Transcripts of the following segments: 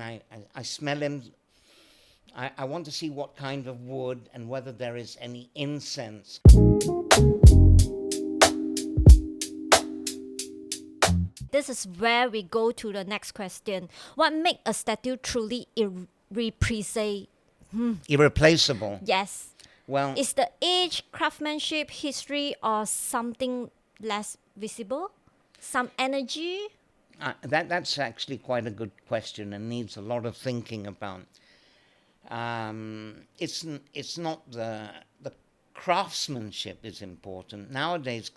And I smell him. I want to see what kind of wood and whether there is any incense. This is where we go to the next question. What makes a statue truly irreplaceable? Irreplaceable. Yes. Well, Is the age, craftsmanship, history, or something less visible? Some energy? that's actually quite a good question and needs a lot of thinking about. It's not the craftsmanship is important. Nowadays,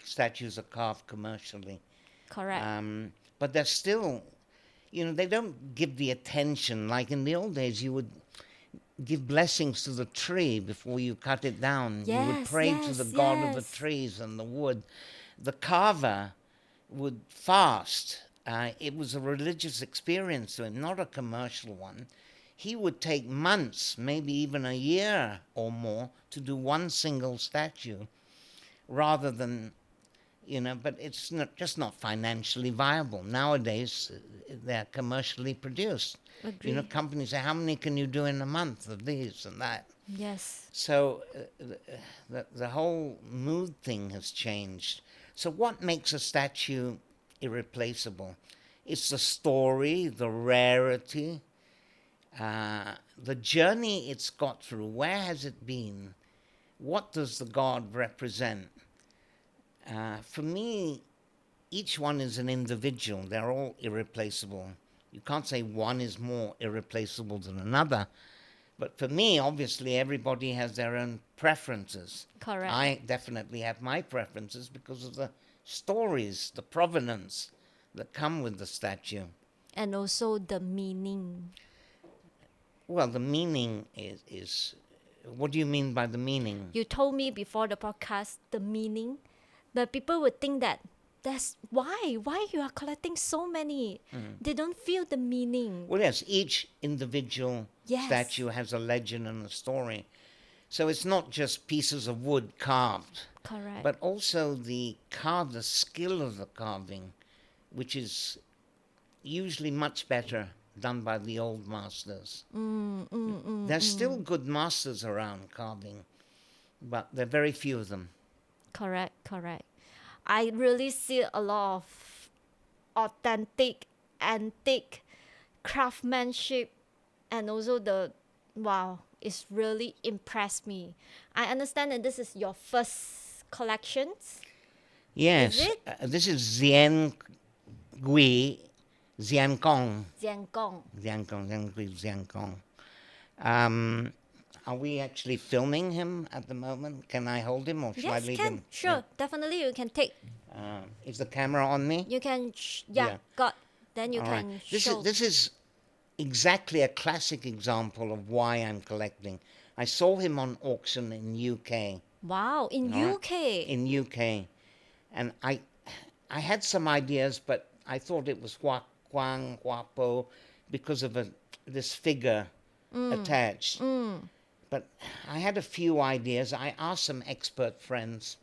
statues are carved commercially. Correct. But they're still, they don't give the attention. Like in the old days, you would give blessings to the tree before you cut it down. You would Yes, pray to the god of the yes. trees and the wood. The carver would fast. It was a religious experience to him, not a commercial one. He would take months, maybe even a year or more, to do one single statue rather than, but it's just not financially viable. Nowadays, they're commercially produced. Agree. Companies say, how many can you do in a month of these and that? Yes. So the whole mood thing has changed. So what makes a statue irreplaceable? It's the story, the rarity, the journey it's got through. Where has it been? What does the god represent? For me, each one is an individual. They're all irreplaceable. You can't say one is more irreplaceable than another. But for me, obviously, everybody has their own preferences. Correct. I definitely have my preferences because of the stories, the provenance that come with the statue. And also the meaning. Well, the meaning is what do you mean by the meaning? You told me before the podcast the meaning, but people would think that that's why you are collecting so many. They don't feel the meaning. Well, yes, each individual Yes. statue has a legend and a story. So it's not just pieces of wood carved, Correct. but also the skill of the carving, which is usually much better done by the old masters. There's still good masters around carving, but there are very few of them. Correct. I really see a lot of authentic, antique craftsmanship, and also it's really impressed me. I understand that this is your first collections. Yes, Is it? This is Zian Gui Ziankong. Jianggong. Are we actually filming him at the moment? Can I hold him or shall I Yes, leave can. him? Sure, definitely you can take. Is the camera on me? You can, Yeah. got. Then you All can right. show. This is exactly a classic example of why I'm collecting. I saw him on auction in UK. Wow, in All right. UK. In UK, and I had some ideas, but I thought it was Huang Huapo because of this figure attached. But I had a few ideas. I asked some expert friends.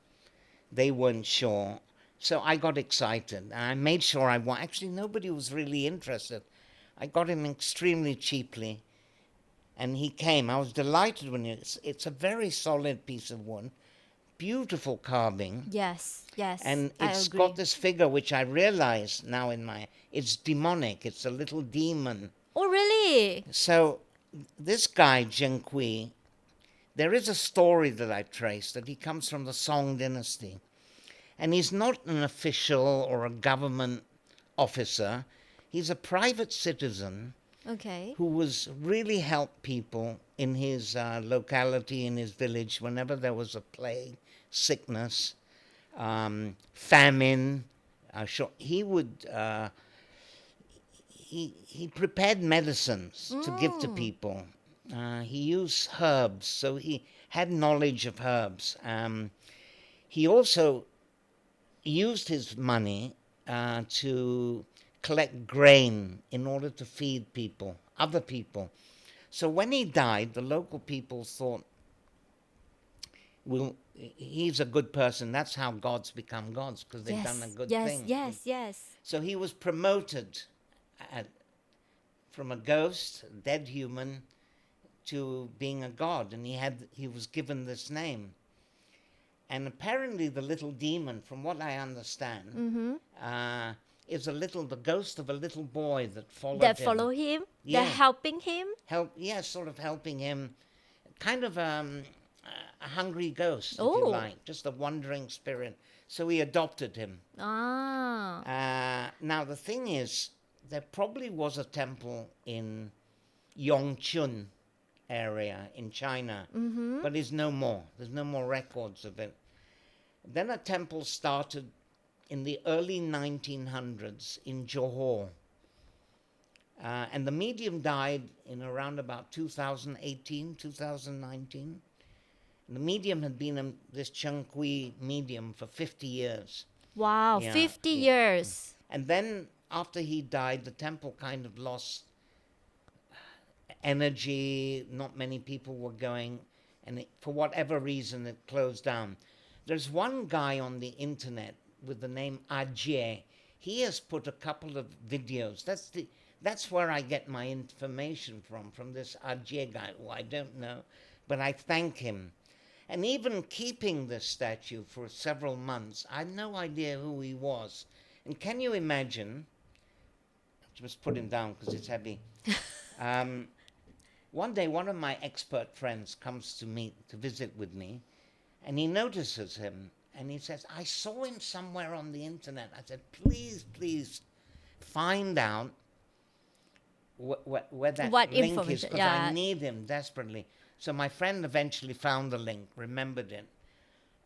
They weren't sure. So I got excited. And I made sure actually, nobody was really interested. I got him extremely cheaply. And he came. I was delighted when it's a very solid piece of wood. Beautiful carving. Yes. And I it's agree. got this figure, which I realize now it's demonic. It's a little demon. Oh, really? So this guy, Zheng Kui, there is a story that I traced that he comes from the Song dynasty. And he's not an official or a government officer. He's a private citizen Okay. who was really helped people in his locality, in his village, whenever there was a plague, sickness, famine. He would he prepared medicines to give to people. He used herbs, so he had knowledge of herbs. He also used his money to collect grain in order to feed people, other people. So when he died, the local people thought, well, he's a good person. That's how gods become gods, because they've done a good thing. Yes. So he was promoted from a ghost, a dead human, to being a god, and he was given this name. And apparently the little demon, from what I understand, is the ghost of a little boy that followed That him. follow him? Yeah. That helping him? Sort of helping him. Kind of a hungry ghost, if Oh. you like, just a wandering spirit. So he adopted him. Ah. Now the thing is, there probably was a temple in Yongchun area in China, but there's no more. There's no more records of it. Then a temple started in the early 1900s in Johor. And the medium died in around about 2018, 2019. And the medium had been this Cheng Kui medium for 50 years. Wow, Yeah, 50 yeah. years. And then after he died, the temple kind of lost energy. Not many people were going. And for whatever reason, it closed down. There's one guy on the internet with the name Ajie. He has put a couple of videos. That's where I get my information from this Ajie guy, who I don't know, but I thank him. And even keeping this statue for several months, I had no idea who he was. And can you imagine? Just put him down because it's heavy. One day, one of my expert friends comes to visit with me, and he notices him, and he says, "I saw him somewhere on the internet." I said, please find out where that What link is, information? because Yeah. I need him desperately. So my friend eventually found the link, remembered it,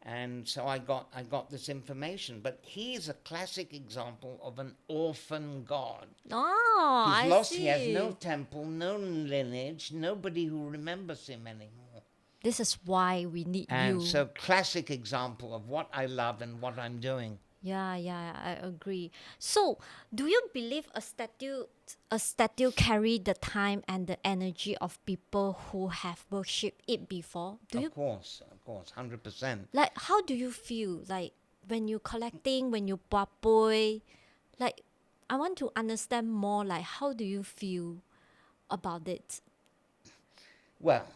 and so I got this information. But he's a classic example of an orphan god. Oh, He's I lost. see. He has no temple, no lineage, nobody who remembers him anymore. This is why we need And you. so, classic example of what I love and what I'm doing. Yeah, I agree. So, do you believe a statue carry the time and the energy of people who have worshipped it before? Of course, 100%. Like, how do you feel like when you collecting, when you papoi? Like, I want to understand more. Like, how do you feel about it? Well,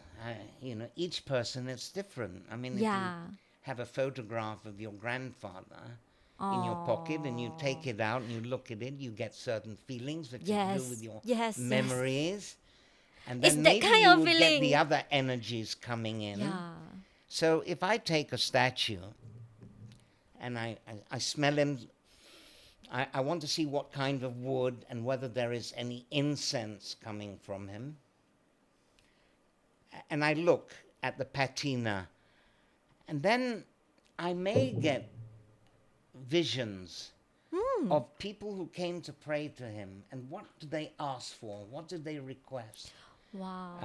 each person is different. I mean, Yeah. if you have a photograph of your grandfather in your pocket and you take it out and you look at it, you get certain feelings that have to do with your memories. And then It's that maybe kind you of would get feeling. the other energies coming in. Yeah. So if I take a statue and I smell him, I want to see what kind of wood and whether there is any incense coming from him. And I look at the patina, and then I may get visions of people who came to pray to him, and what did they ask for? What did they request? Wow.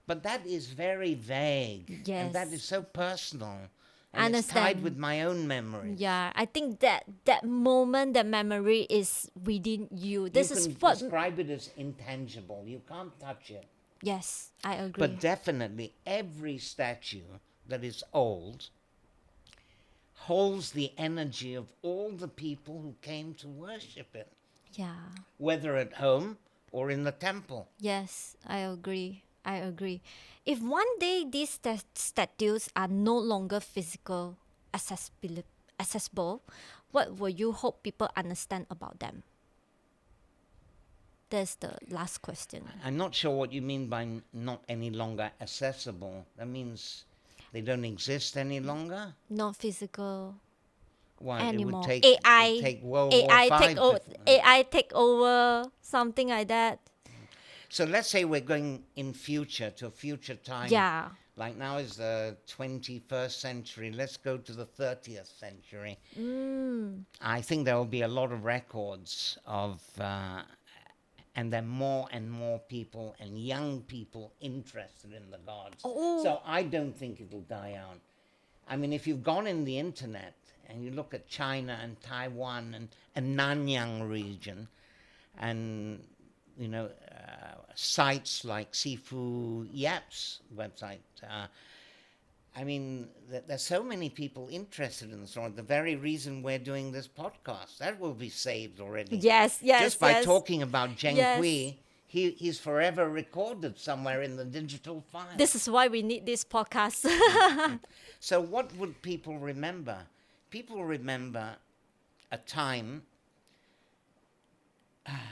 But that is very vague, and that Yes. is so personal, I and it's tied understand. with my own memory. Yeah, I think that moment, that memory is within you. This You is can what. describe it as intangible. You can't touch it. Yes, I agree. But definitely every statue that is old holds the energy of all the people who came to worship it, Yeah. whether at home or in the temple. Yes, I agree. If one day these statues are no longer physical accessible, what will you hope people understand about them? That's the last question. I'm not sure what you mean by not any longer accessible. That means they don't exist any longer? Not physical Why? anymore. It would AI, take World AI War take V. over. AI take over. Something like that. So let's say we're going in future to a future time. Yeah. Like now is the 21st century. Let's go to the 30th century. I think there will be a lot of records of, and there are more and more people and young people interested in the gods. Oh. So I don't think it'll die out. I mean, if you've gone in the internet and you look at China and Taiwan and Nanyang region, and sites like Sifu Yap's website, I mean, there's so many people interested in the story. The very reason we're doing this podcast, that will be saved already. Yes, yes, Just by yes. talking about Zheng Yes. Kui, he's forever recorded somewhere in the digital file. This is why we need this podcast. So what would people remember? People remember a time,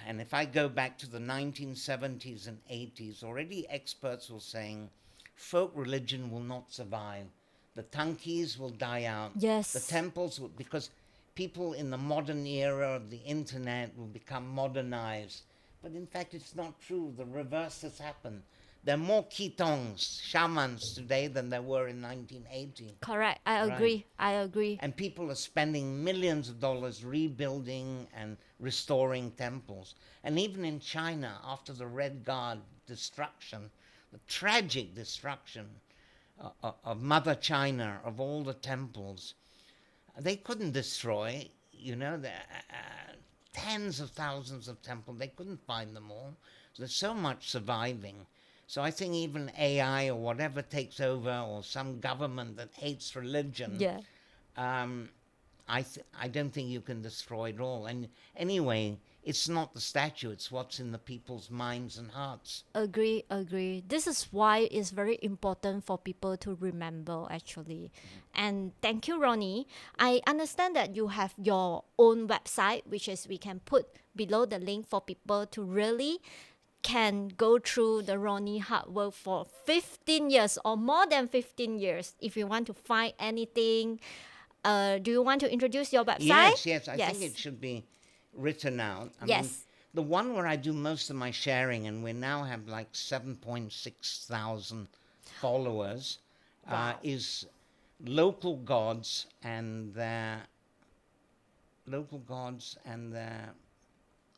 and if I go back to the 1970s and 80s, already experts were saying folk religion will not survive. The Tankis will die out. Yes. The temples will, because people in the modern era of the internet will become modernized. But in fact, it's not true. The reverse has happened. There are more Kitongs, shamans today than there were in 1980. Correct. I Right. agree. I agree. And people are spending millions of dollars rebuilding and restoring temples. And even in China, after the Red Guard destruction, the tragic destruction of Mother China, of all the temples, they couldn't destroy, tens of thousands of temples. They couldn't find them all. There's so much surviving. So I think even AI or whatever takes over, or some government that hates religion, Yeah. I don't think you can destroy it all. And anyway, it's not the statue, it's what's in the people's minds and hearts. Agree, agree. This is why it's very important for people to remember, actually. And thank you, Ronnie. I understand that you have your own website, which is we can put below the link for people to really can go through the Ronnie hard work for 15 years or more than 15 years. If you want to find anything, do you want to introduce your website? Yes, I think it should be written out. I mean, Yes. the one where I do most of my sharing, and we now have like 7.6 thousand followers, Wow. is local gods and their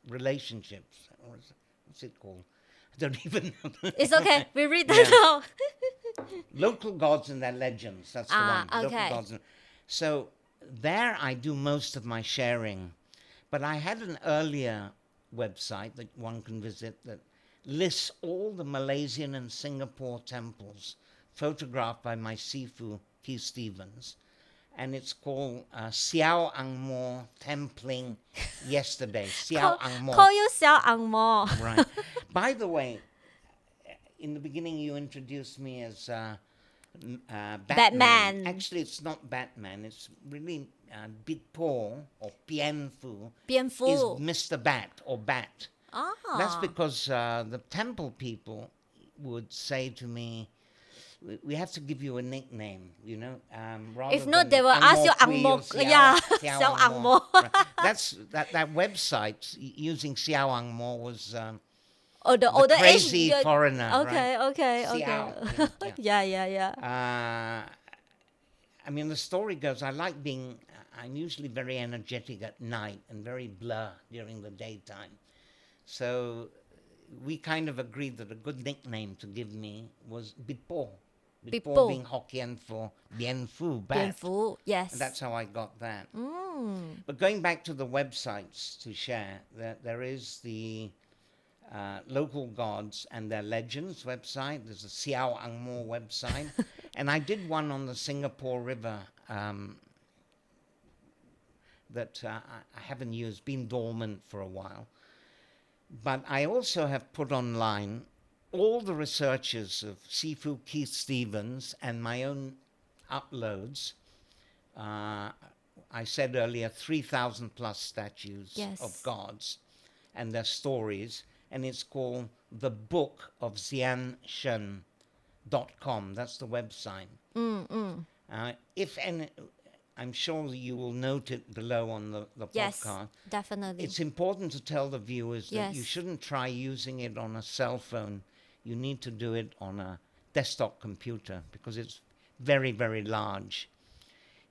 relationships. Or what's it called? I don't even know. It's okay. We read that Yeah. now. Local gods and their legends. That's the one. Okay. Local gods. So there I do most of my sharing. But I had an earlier website that one can visit that lists all the Malaysian and Singapore temples photographed by my Sifu, Keith Stevens. And it's called Xiao Ang Mo Templing Yesterday. Xiao Ang Mo. Call you Xiao Ang Mo. Right. By the way, in the beginning you introduced me as Batman. Actually, it's not Batman. It's really Bit Po or Bien Fu Bien is Fu. Mr. Bat or Bat. Ah. That's because the temple people would say to me, we have to give you a nickname, rather If not, than they will Ang ask Mo you Ang Kui Mo. or Xiao- Yeah. Xiao Xiao Ang Ang Mo. Mo. Right. That's that website using Xiao Ang Mo was Oh, the the older crazy age. foreigner. Okay, right? okay, Xiao. okay. Yeah. Yeah. I mean, the story goes, I'm usually very energetic at night and very blur during the daytime. So we kind of agreed that a good nickname to give me was Bipo. Bipo Bipo. being Hokkien for Bien Fu, bat. Bien Fu. Yes. And that's how I got that. Mm. But going back to the websites to share, there is the Local Gods and Their Legends website. There's a Xiao Ang Mo website. And I did one on the Singapore River that I haven't used, been dormant for a while. But I also have put online all the researches of Sifu Keith Stevens and my own uploads. I said earlier, 3,000 plus statues Yes. of gods and their stories. And it's called The Book of Xianshen.com. That's the website. If any, I'm sure you will note it below on the Yes. podcast. Definitely. It's important to tell the viewers that you Yes. shouldn't try using it on a cell phone. You need to do it on a desktop computer because it's very, very large.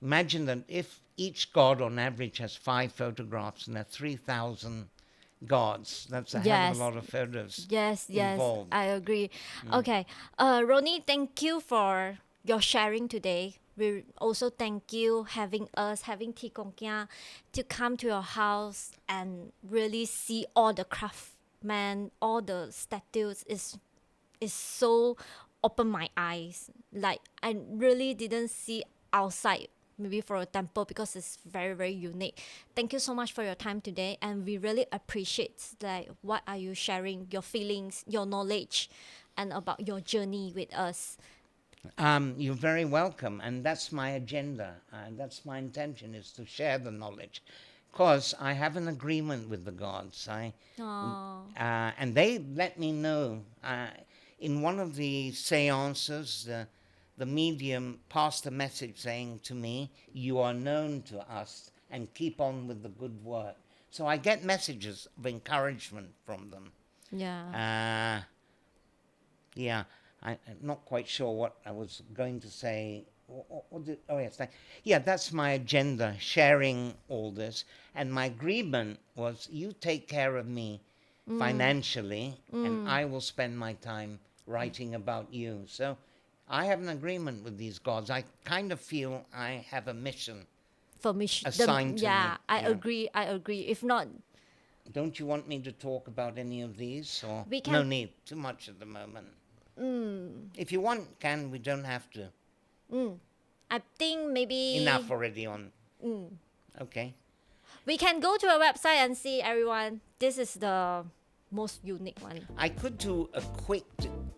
Imagine that if each god on average has 5 photographs and there are 3,000 gods, that's a hell Yes. of a lot of photos Yes, involved. I agree. Okay. Ronnie, thank you for your sharing today. We also thank you having T Kong Kia to come to your house and really see all the craftsmen, all the statues is so opened my eyes. Like I really didn't see outside maybe for a temple because it's very, very unique. Thank you so much for your time today, and we really appreciate like what are you sharing, your feelings, your knowledge, and about your journey with us. You're very welcome, and that's my agenda, and that's my intention, is to share the knowledge. Because I have an agreement with the gods. And they let me know. In one of the seances, the medium passed a message saying to me, "You are known to us, and keep on with the good work." So I get messages of encouragement from them. Yeah. Yeah, I'm not quite sure what I was going to say. That's my agenda, sharing all this. And my agreement was, you take care of me financially, and I will spend my time writing about you. So I have an agreement with these gods. I kind of feel I have a mission For me, assigned to me. I agree. If not, don't you want me to talk about any of these? Or we can. No need, too much at the moment. If you want, we don't have to. I think maybe Enough already on. Okay. we can go to a website and see, everyone. This is the most unique one. I could do a quick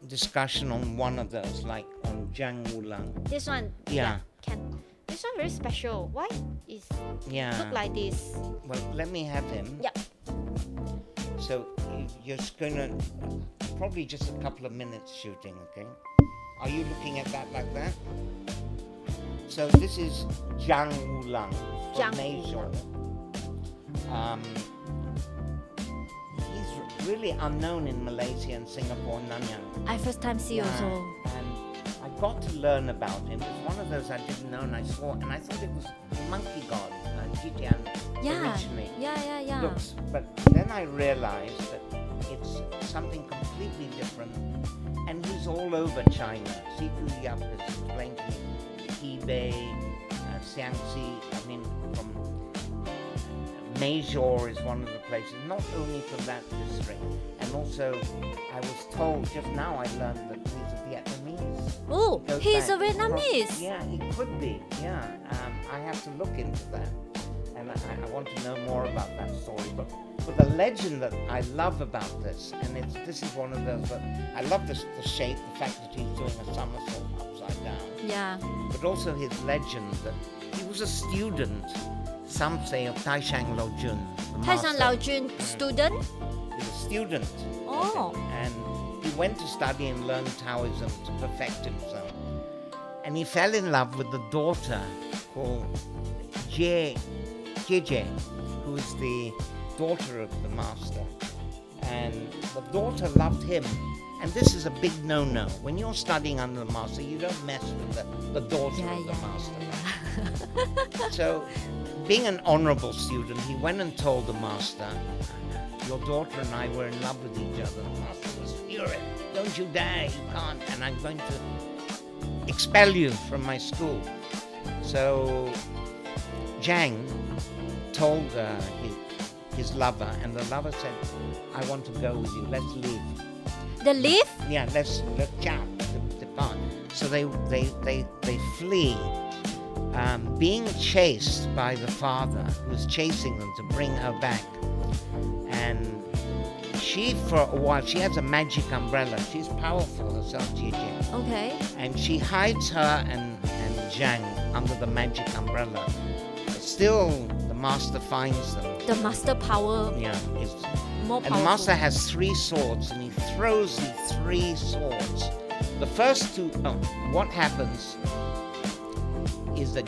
discussion on one of those, like on Zhang Wulang. This one, Yeah. can. This one very special. Why is Yeah. look like this? Well, let me have him. Yep. So you're just gonna probably just a couple of minutes shooting, okay? Are you looking at that like that? So this is Zhang Wulang from Asia. He's really unknown in Malaysia and Singapore and Nanyang. I first time see also. And I got to learn about him. It's one of those I didn't know, and I saw, and I thought it was monkey god, Jijian, originally. Yeah. Looks, but then I realized that it's something completely different, and he's all over China. Siku Yap has explained to me, Hebei, Xiangxi, from Major is one of the places, not only from that district, and also I was told just now, I learned that he's a Vietnamese. Oh, he's a Vietnamese. Yeah, he could be. Yeah, I have to look into that, and I want to know more about that story. But the legend that I love about this, and this is one of those. But I love the shape, the fact that he's doing a somersault upside down. Yeah. But also his legend that he was a student. Some say of Taishang Lao Jun. Taishang Lao Jun student. He's a student. Oh. And he went to study and learn Taoism to perfect himself. And he fell in love with the daughter called Jie, who is the daughter of the master. And the daughter loved him. And this is a big no-no. When you're studying under the master, you don't mess with the daughter of the master. So, being an honorable student, he went and told the master, your daughter and I were in love with each other. The master was furious. Don't you dare, you can't. And I'm going to expel you from my school. So Zhang told his lover, and the lover said, I want to go with you. Let's leave. The leaf? Yeah, let's depart. So they flee, being chased by the father who's chasing them to bring her back. And she, for a while, she has a magic umbrella. She's powerful herself, Gigi. Okay. And she hides her and Zhang under the magic umbrella. But still, the master finds them. The master power. Yeah, is more and powerful. the master has 3 swords, and he throws the 3 swords. The first 2, what happens is that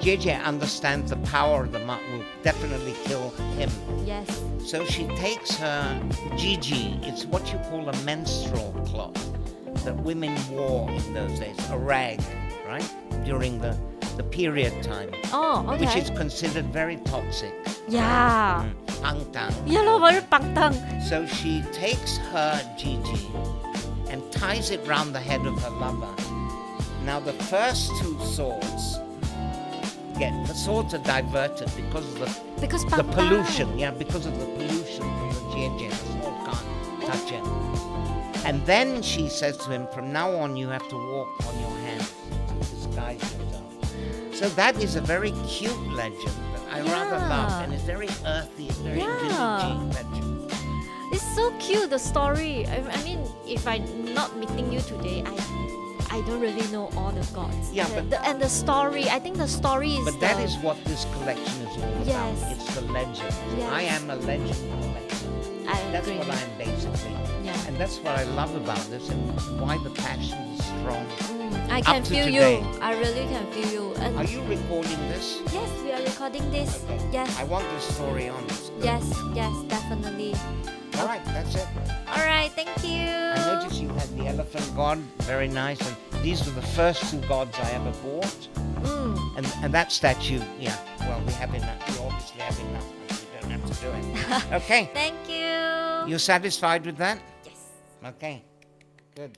JJ understands the power of the master will definitely kill him. Yes. So she takes her Gigi, it's what you call a menstrual cloth that women wore in those days, a rag, right? During the period time. Oh, okay. Which is considered very toxic. Yeah. Pangtang. Yeah, very pangtang. So she takes her Gigi and ties it round the head of her lover. Now the first 2 swords the swords are diverted because of the pollution. Yeah, because of the pollution from the Jie, the sword can't touch it. And then she says to him, from now on you have to walk on your hands to disguise yourself. So that is a very cute legend that I rather love, and it's very earthy, it's very villagey legend. It's so cute, the story. I mean, if I'm not meeting you today, I don't really know all the gods. Yeah, and the story, I think the story is. But that is what this collection is all about. Yes. It's the legend. Yes. I am a legend collector. That's agree. what I am basically. Yeah. And that's what I love about this and why the passion is strong. I can Up to feel today. you. I really can feel you. And Are you recording this? yes, we are recording this. Okay. Yes. I want this story on. Yes, definitely. All right, that's it. All right, thank you. I noticed you had the elephant god, very nice, and these were the first two gods I ever bought. And that statue, yeah, well, we have enough. We obviously have enough. We don't have to do it. Okay. Thank you. You're satisfied with that? Yes. Okay. Good.